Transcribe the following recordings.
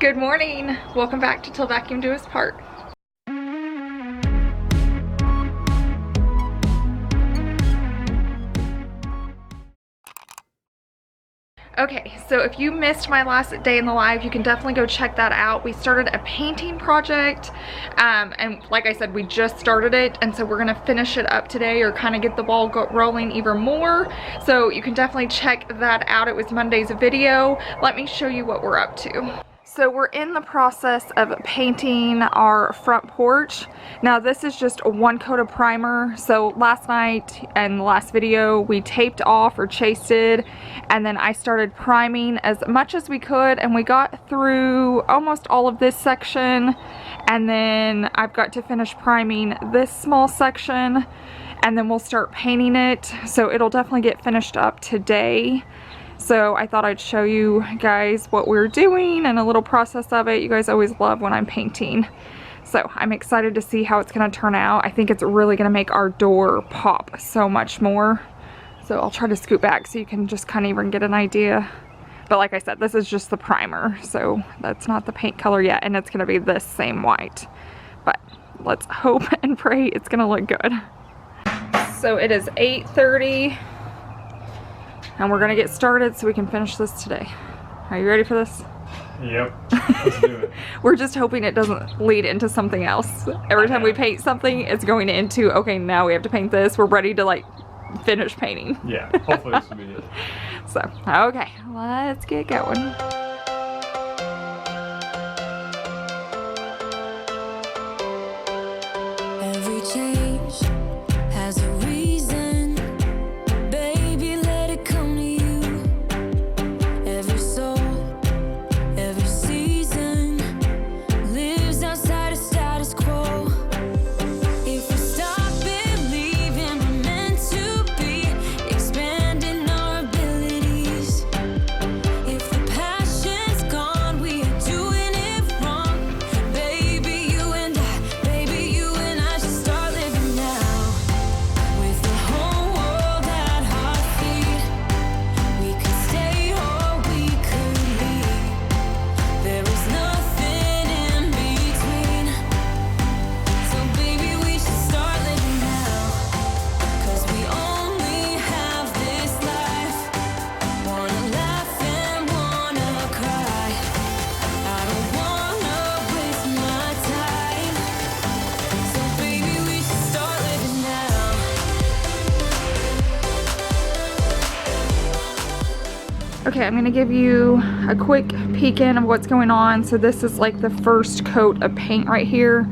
Good morning. Welcome back to Till Vacuum Do Us Part. Okay, so if you missed my last day in the live, you can definitely go check that out. We started a painting project, and like I said, we just started it, and so we're gonna finish it up today, or kind of get the ball rolling even more. So you can definitely check that out. It was Monday's video. Let me show you what we're up to. So we're in the process of painting our front porch. Now this is just a 1 coat of primer. So last night and the last video we taped off, or chased it, and then I started priming as much as we could, and we got through almost all of this section, and then I've got to finish priming this small section, and then we'll start painting it. So it'll definitely get finished up today. So I thought I'd show you guys what we're doing and a little process of it. You guys always love when I'm painting. So I'm excited to see how it's gonna turn out. I think it's really gonna make our door pop so much more. So I'll try to scoot back so you can just kind of even get an idea. But like I said, this is just the primer, so that's not the paint color yet, and it's gonna be this same white. But let's hope and pray it's gonna look good. So it is 8:30. And we're gonna get started so we can finish this today. Are you ready for this? Yep, let's do it. We're just hoping it doesn't lead into something else. Every time we paint something, it's going into, okay, now we have to paint this. We're ready to like finish painting. Yeah, hopefully this will be it. So, okay, let's get going. Every change has a reason. Baby, let it come to you. Every soul, every season lives outside of status quo. If we stop believing we're meant to be, expanding our abilities. If the passion's gone, we are doing it wrong. Baby, you and I should start living now. With the whole world at our feet, we could stay or we could leave. There is nothing in between. So baby, we should start living now. 'Cause we only have this life. Wanna laugh and wanna cry. I don't wanna waste my time. So baby, we should start living now. Okay, I'm gonna give you a quick peek in of what's going on. So this is like the first coat of paint right here.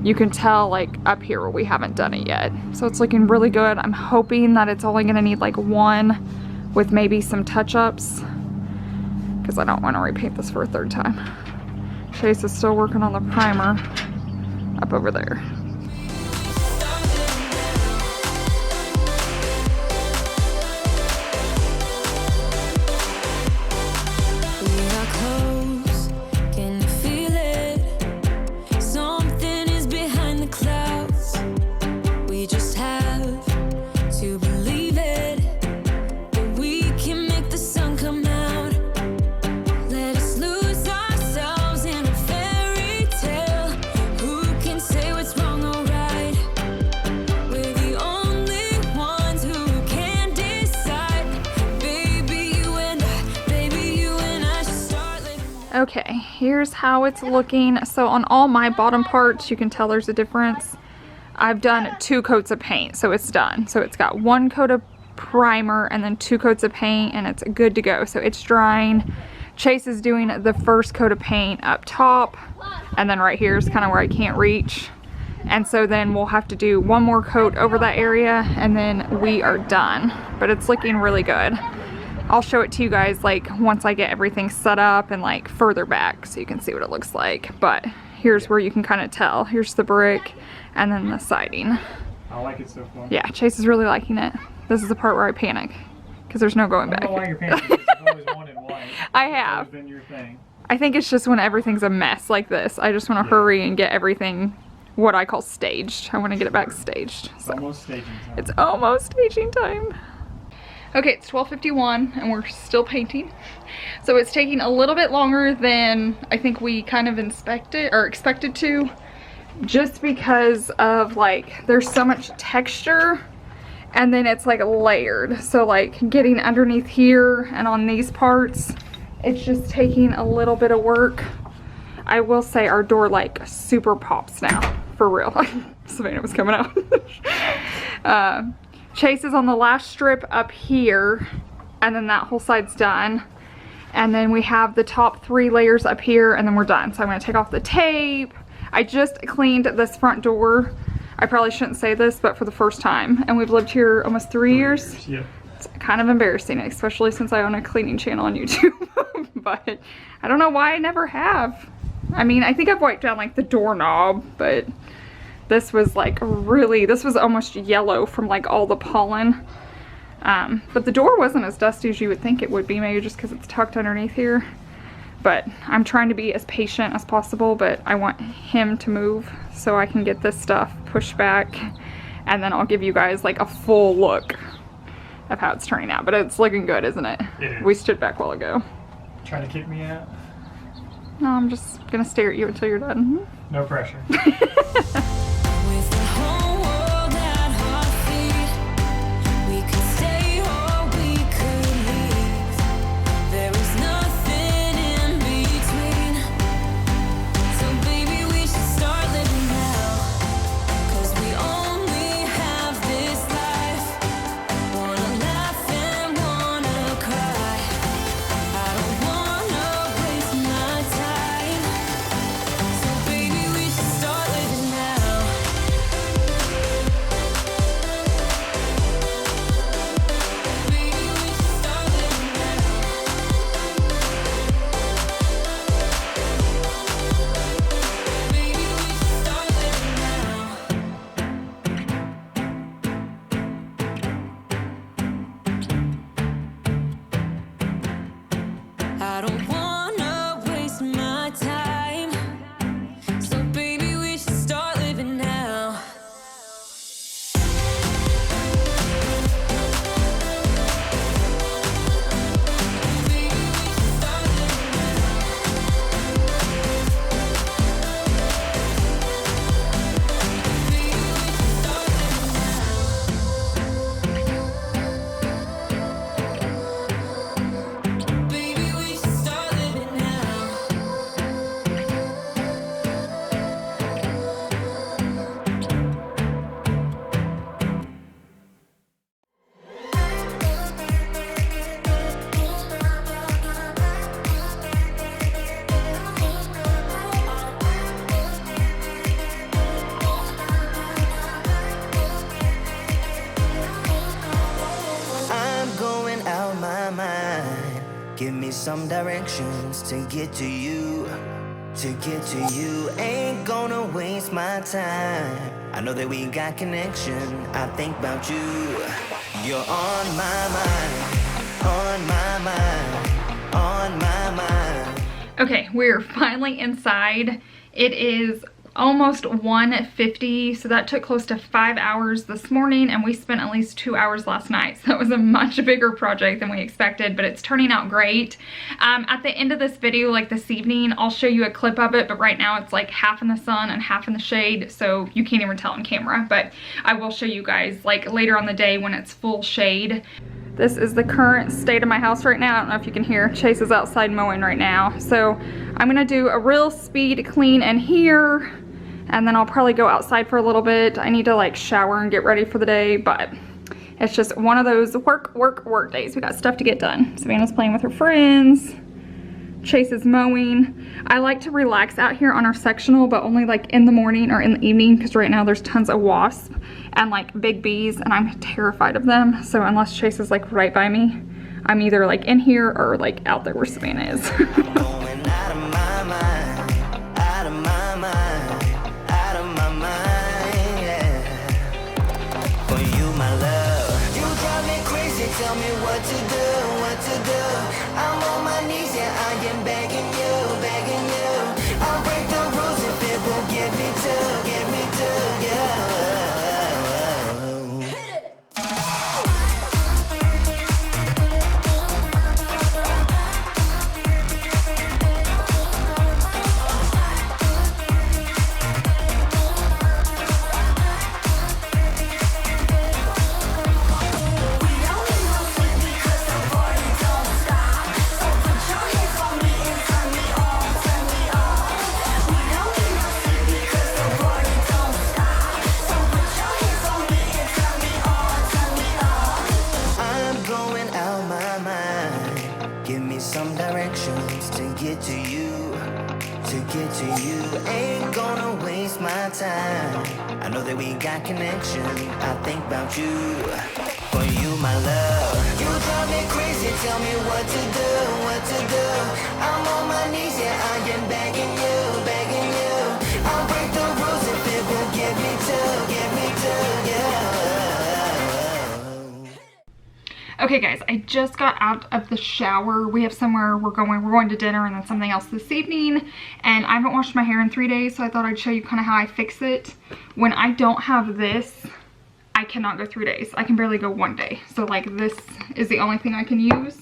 You can tell like up here where we haven't done it yet. So it's looking really good. I'm hoping that it's only gonna need like one with maybe some touch-ups, because I don't want to repaint this for a third time. Chase is still working on the primer up over there. We are close, can you feel it? Something is behind the clouds. We just have to believe it, that we can make the sun come out. Let us lose ourselves in a fairy tale. Who can say what's wrong or right? We're the only ones who can decide. Baby, you and I should start living. Okay, here's how it's looking. So on all my bottom parts, you can tell there's a difference. I've done 2 coats of paint, so it's done. So it's got 1 coat of primer and then 2 coats of paint, and it's good to go. So it's drying. Chase is doing the first coat of paint up top, and then right here is kind of where I can't reach. And so then we'll have to do 1 more coat over that area, and then we are done. But it's looking really good. I'll show it to you guys like once I get everything set up and like further back so you can see what it looks like. But here's where you can kind of tell. Here's the brick and then the siding. I like it so far. Yeah, Chase is really liking it. This is the part where I panic because there's no going I don't know why back. you're painting this. You've always wanted white. I It's have. always been your thing. I think it's just when everything's a mess like this. I just want to Yeah. hurry and get everything what I call staged. I want to get it back staged. It's So almost staging time. it's almost staging time. Okay, it's 12:51 and we're still painting. So it's taking a little bit longer than I think we kind of expected to, just because of like, there's so much texture and then it's like layered. So like getting underneath here and on these parts, it's just taking a little bit of work. I will say our door like super pops now, for real. Savannah was coming out. Chase is on the last strip up here, and then that whole side's done. And then we have the top 3 layers up here, and then we're done. So I'm gonna take off the tape. I just cleaned this front door. I probably shouldn't say this, but for the first time. And we've lived here almost 3 years. Yeah. It's kind of embarrassing, especially since I own a cleaning channel on YouTube. But I don't know why I never have. I mean, I think I've wiped down like the doorknob, but this was like really, this was almost yellow from like all the pollen. But the door wasn't as dusty as you would think it would be, maybe just because it's tucked underneath here. But I'm trying to be as patient as possible, but I want him to move so I can get this stuff pushed back, and then I'll give you guys like a full look of how it's turning out. But it's looking good, isn't it? It is. We stood back a while ago. Trying to kick me out? No, I'm just gonna stare at you until you're done. No pressure. With the whole world at our feet, we could stay or we could leave. There is nothing in between. So baby, we should start living now. 'Cause we only have this life. Wanna laugh and wanna cry. I don't wanna waste my time. So baby, we should start living now. Baby, we should start living now. Baby, we should start living now. I don't wanna waste my time. So baby, we should start living now. Baby, we should start living now. Baby, we should start living now. Baby, we should start living now. I'm going out my mind. Give me some directions to get to you. To get to you, ain't gonna waste my time. I know that we got connection. I think about you. You're on my mind. On my mind. On my mind. Okay, we're finally inside. It is almost 1:50, so that took close to 5 hours this morning, and we spent at least 2 hours last night. So that was a much bigger project than we expected, but it's turning out great. At the end of this video, like this evening, I'll show you a clip of it, but right now it's like half in the sun and half in the shade, so you can't even tell on camera, but I will show you guys like later on the day when it's full shade. This is the current state of my house right now. I don't know if you can hear. Chase is outside mowing right now. So I'm gonna do a real speed clean in here, and then I'll probably go outside for a little bit. I need to like shower and get ready for the day, but it's just one of those work days. We got stuff to get done. Savannah's playing with her friends. Chase is mowing. I like to relax out here on our sectional, but only like in the morning or in the evening, because right now there's tons of wasps and like big bees, and I'm terrified of them. So unless Chase is like right by me, I'm either like in here or like out there where Savannah is. Going out of my mind. Out of my mind. Out of my mind, yeah. For you, my love. You drive me crazy, tell me what to do, what to do. I'm on my knees, yeah, I am begging you, begging you. I'll break the rules if it will get me to, yeah. to get to you. Ain't gonna waste my time. I know that we got connection. I think about you. For you, my love. You drive me crazy. Tell me what to do, what to do. I'm on my knees, yeah, I am begging you, begging you. I'll break the rules if it will get me to, yeah. Okay guys, I just got out of the shower. We have somewhere we're going to dinner and then something else this evening. And I haven't washed my hair in 3 days, so I thought I'd show you kind of how I fix it. When I don't have this, I cannot go 3 days. I can barely go 1 day. So like this is the only thing I can use.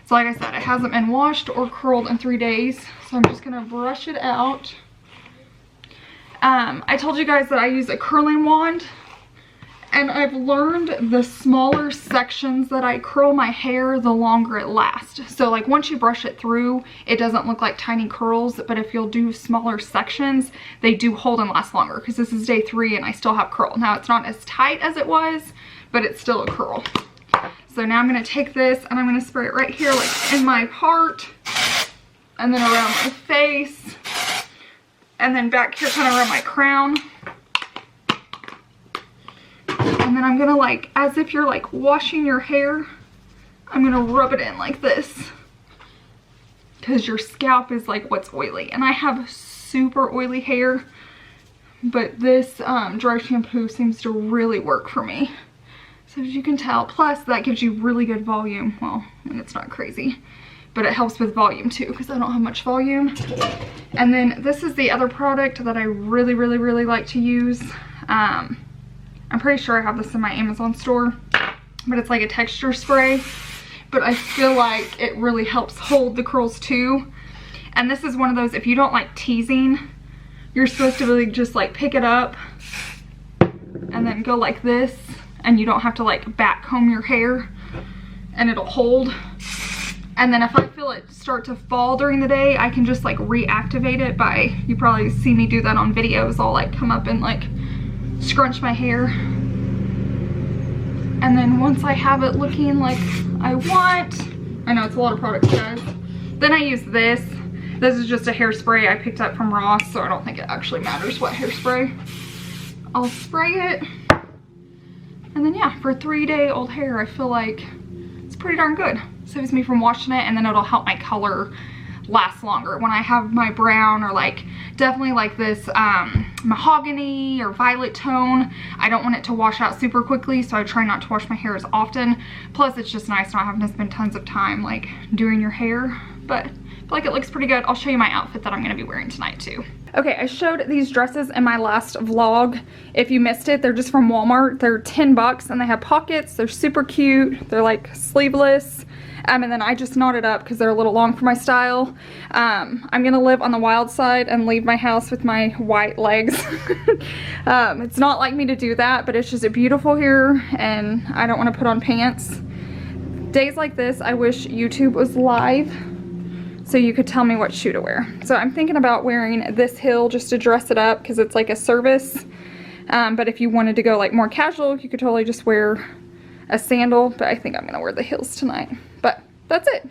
So like I said, it hasn't been washed or curled in 3 days. So I'm just gonna brush it out. I told you guys that I use a curling wand. And I've learned the smaller sections that I curl my hair, the longer it lasts. So like once you brush it through, it doesn't look like tiny curls, but if you'll do smaller sections, they do hold and last longer, because this is day 3 and I still have curl. Now it's not as tight as it was, but it's still a curl. So now I'm gonna take this and I'm gonna spray it right here, like in my part, and then around my face, and then back here kind of around my crown. And then I'm gonna, like, as if you're like washing your hair, I'm gonna rub it in like this, because your scalp is like what's oily, and I have super oily hair, but this dry shampoo seems to really work for me. So as you can tell, plus that gives you really good volume. Well, I mean, it's not crazy, but it helps with volume too, because I don't have much volume. And then this is the other product that I really like to use. I'm pretty sure I have this in my Amazon store, but it's like a texture spray, but I feel like it really helps hold the curls too. And this is one of those, if you don't like teasing, you're supposed to really just like pick it up and then go like this, and you don't have to like back comb your hair, and it'll hold. And then if I feel it start to fall during the day, I can just like reactivate it by, you probably see me do that on videos. I'll like come up and like scrunch my hair, and then once I have it looking like I want, I know it's a lot of products guys, then I use this. This is just a hairspray I picked up from Ross, so I don't think it actually matters what hairspray. I'll spray it, and then yeah, for 3-day-old hair I feel like it's pretty darn good. Saves me from washing it, and then it'll help my color last longer. When I have my brown, or like definitely like this mahogany or violet tone, I don't want it to wash out super quickly, so I try not to wash my hair as often. Plus it's just nice not having to spend tons of time like doing your hair, but I feel like it looks pretty good. I'll show you my outfit that I'm going to be wearing tonight too. Okay, I showed these dresses in my last vlog. If you missed it, they're just from Walmart. They're 10 bucks and they have pockets. They're super cute. They're like sleeveless. And then I just knotted up because they're a little long for my style. I'm gonna live on the wild side and leave my house with my white legs. It's not like me to do that, but it's just beautiful here, and I don't want to put on pants. Days like this, I wish YouTube was live so you could tell me what shoe to wear. So I'm thinking about wearing this heel just to dress it up because it's like a service. But if you wanted to go like more casual, you could totally just wear a sandal, but I think I'm gonna wear the heels tonight. But that's it.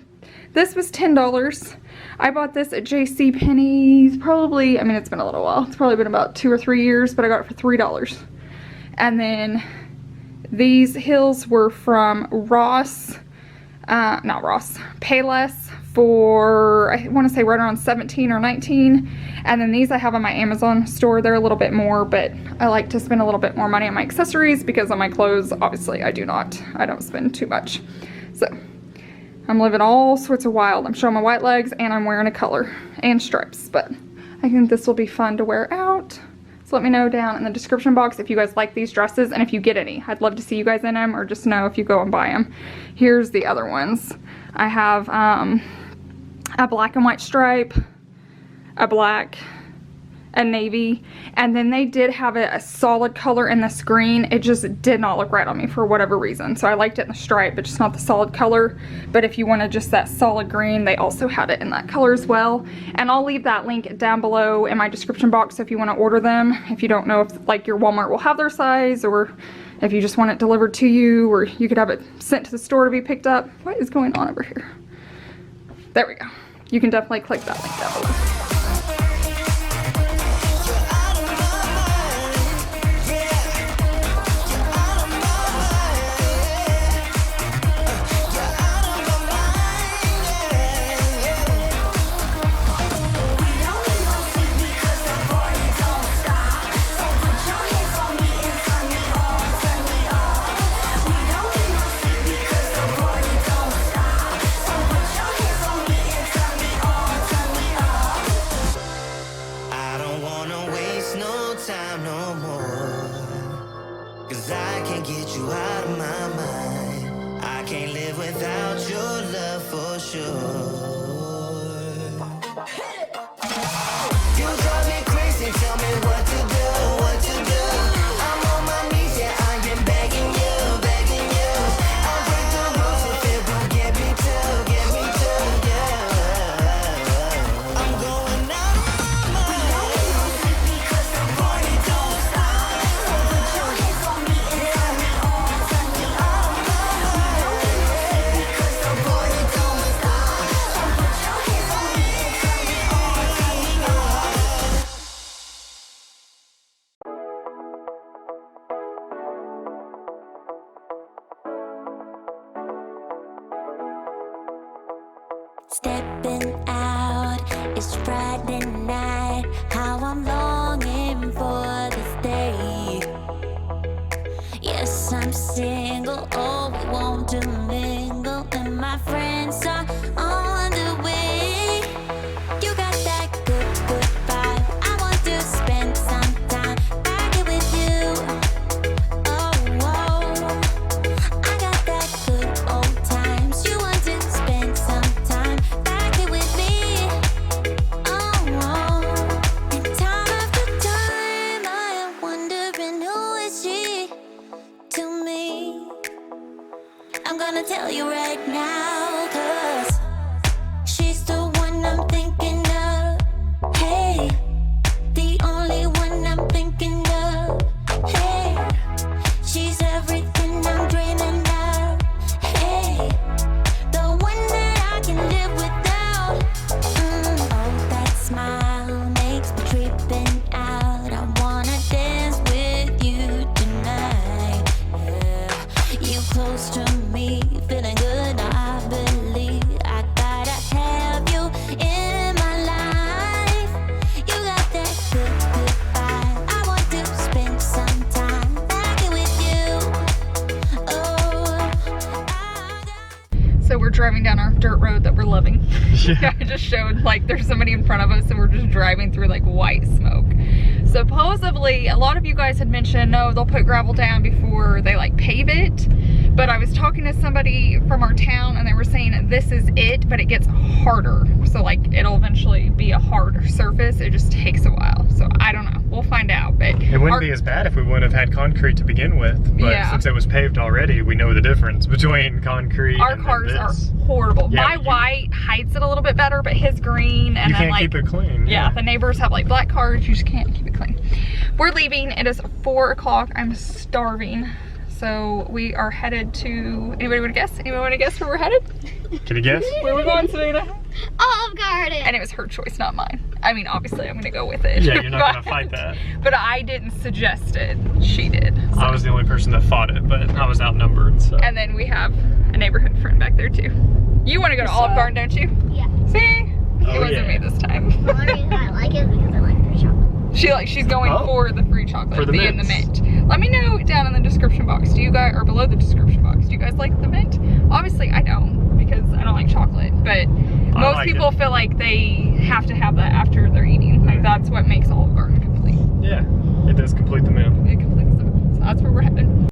This was $10. I bought this at JCPenney's probably, I mean, it's been a little while. It's probably been about 2 or 3 years, but I got it for $3. And then these heels were from Ross, not Ross, Payless for, I want to say right around 17 or 19. And then these I have on my Amazon store. They're a little bit more, but I like to spend a little bit more money on my accessories because on my clothes, obviously I don't spend too much. So I'm living all sorts of wild. I'm showing my white legs and I'm wearing a color and stripes, but I think this will be fun to wear out. So let me know down in the description box if you guys like these dresses and if you get any. I'd love to see you guys in them, or just know if you go and buy them. Here's the other ones. I have a black and white stripe, a black, a navy, and then they did have a solid color in this green. It just did not look right on me for whatever reason. So I liked it in the stripe, but just not the solid color. But if you wanted just that solid green, they also had it in that color as well. And I'll leave that link down below in my description box if you want to order them. If you don't know if like your Walmart will have their size, or if you just want it delivered to you, or you could have it sent to the store to be picked up. What is going on over here? There we go. You can definitely click that link down below. time no more. Cause I can't get you out of my mind. I can't live without your love for sure. You drive me crazy, tell me what to do, what to do. I'm on my knees, yeah, I've been begging you, begging you. I'll break the rules if it won't get me to, yeah. I'm going out of my mind because the party don't stop. So put your hands on me and turn me on, turn me on. Because the party don't stop. So put your hands on me and turn me on, turn me on. Stepping out, it's Friday night. How I'm longing for this day. Yes, I'm single. Oh, we want to mingle, and my friends are on the way. You got that good, good vibe. I want to spend some time back here with you. Oh, whoa. I got that good old times. You want to spend some time back here with me. Oh, whoa. And time after time, I am wondering who is she to me. I'm gonna tell you right now, 'cause she's the one I'm thinking of. Hey, the only one I'm thinking of. Hey, she's everything I'm dreaming of. Hey, the one that I can live without. Oh, that smile makes me tripping out. I wanna dance with you tonight. Yeah, you close to me, feeling good. I believe I gotta have you in my life. You got that good, good vibe. I want to spend some time back here with you. Oh, So we're driving down our dirt road that we're loving. Yeah. I just showed like there's somebody in front of us and we're just driving through like white smoke. Supposedly, a lot of you guys had mentioned, no, they'll put gravel down before they like pave it. But I was talking to somebody from our town and they were saying this is it, but it gets harder. So like it'll eventually be a harder surface. It just takes a while. So I don't know. We'll find out. But It wouldn't be as bad if we wouldn't have had concrete to begin with. But Yeah. since it was paved already, we know the difference between concrete our and cars are this. horrible. Yeah, My you- white hides it a little bit better, but his green and You then can't like keep it clean. yeah, the neighbors have like black cars. You just can't keep it clean. We're leaving. It is 4 o'clock. I'm starving. So we are headed to, anybody want to guess? Anybody want to guess where we're headed? Can you guess? Where we're going, Savannah? Olive Garden. And it was her choice, not mine. I mean, obviously I'm gonna go with it. Yeah, you're not gonna fight that. But I didn't suggest it. She did. So. I was the only person that fought it, but I was outnumbered. So. And then we have a neighborhood friend back there too. You want to go to Olive Garden, don't you? Yeah. See? Oh, It wasn't yeah. me this time. The only reason I like it is because I like free chocolate. She's going Oh. for the free chocolate, For the and the mints. mint. Let me know down in the description box. Do you guys, or below the description box, do you guys like the mint? Obviously I don't, because I don't like chocolate, but most like people it. feel like they have to have that after they're eating. Like that's what makes Olive Garden complete. Yeah, it does complete the meal. It completes them. So that's where we're heading.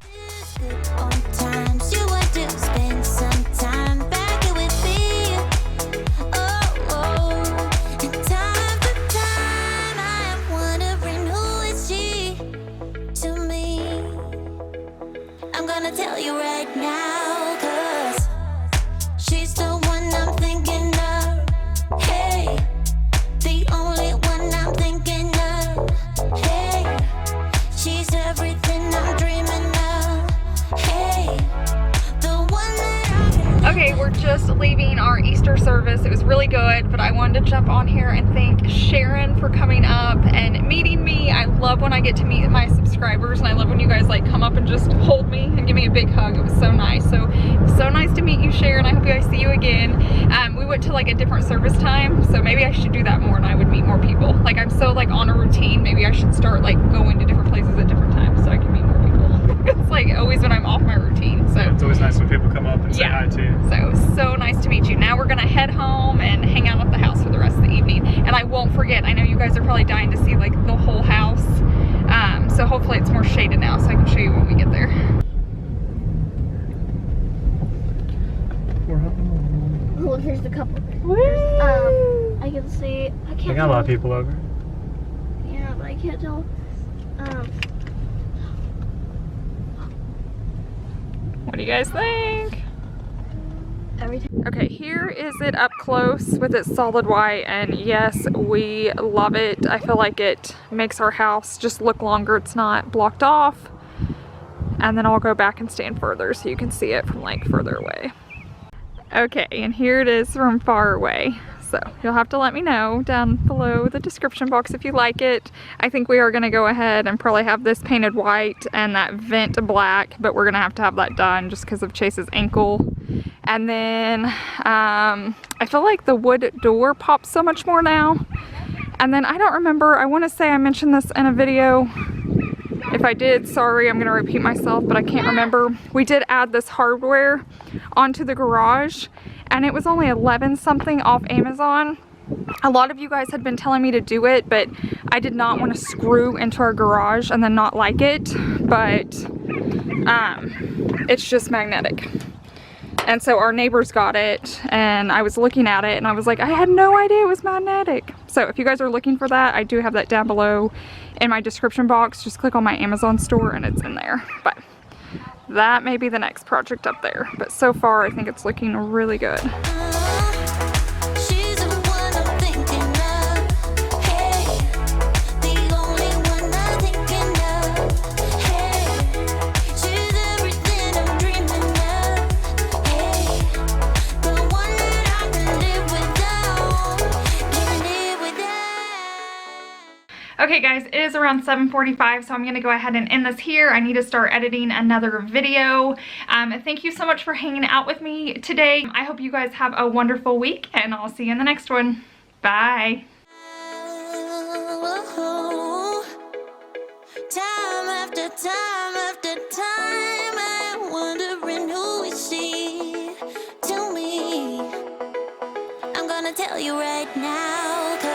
good old times. You want to spend some time back here with me. Oh, oh. And time after time, I am wondering who is she to me. I'm gonna tell you right now, 'cause she's the one I'm thinking of. Hey, the only one I'm thinking of. Hey, she's everything I'm dreaming of. Hey, the one that I can. Okay, we're just leaving our Easter service. It was really good, but I wanted to jump on here and thank Sharon for coming up and meeting me. I love when I get to meet my subscribers, and I love when you guys like come up and just hold me and give me a big hug. It was so nice. So it was so nice to meet you, Sharon. I hope you guys see you again. We went to like a different service time, so maybe I should do that more and I would meet more people. Like I'm so like on a routine. Maybe I should start like going to different places at different times so I can meet more people. It's like always when I'm off my routine. So Yeah, it's always nice when people come up and say Yeah. hi to you. so it was so nice to meet you. Now we're gonna head home and hang out at the house for the rest of the evening. And I won't forget, I know you guys are probably dying to see like the whole house. So hopefully it's more shaded now so I can show you when we get there. Look, here's the couple. I can see. I can't. They got a lot of people over. Yeah, but I can't tell. What do you guys think? Everything. Okay, here is it up close with its solid white, and yes, we love it. I feel like it makes our house just look longer. It's not blocked off. And then I'll go back and stand further so you can see it from like further away. Okay, and here it is from far away. So you'll have to let me know down below the description box if you like it. I think we are gonna go ahead and probably have this painted white and that vent black, but we're gonna have to have that done just because of Chase's ankle. And then I feel like the wood door pops so much more now. And then I don't remember, I wanna say I mentioned this in a video. If I did, sorry, I'm gonna repeat myself, but I can't remember. We did add this hardware onto the garage, and it was only 11 something off Amazon. A lot of you guys had been telling me to do it, but I did not want to screw into our garage and then not like it, but it's just magnetic. And so our neighbors got it, and I was looking at it and I was like, I had no idea it was magnetic. So if you guys are looking for that, I do have that down below in my description box. Just click on my Amazon store and it's in there. But that may be the next project up there. But so far, I think it's looking really good. She's the one I'm thinking of. Hey, the only one I'm thinking of. Hey, she's everything I'm dreaming of. Hey, the one that I can live without. Can't live without. Okay guys, it is around 7:45, so I'm gonna go ahead and end this here. I need to start editing another video. Thank you so much for hanging out with me today. I hope you guys have a wonderful week, and I'll see you in the next one. Bye. Time after time, I'm wondering who is she to me. I'm gonna tell you right now, 'cause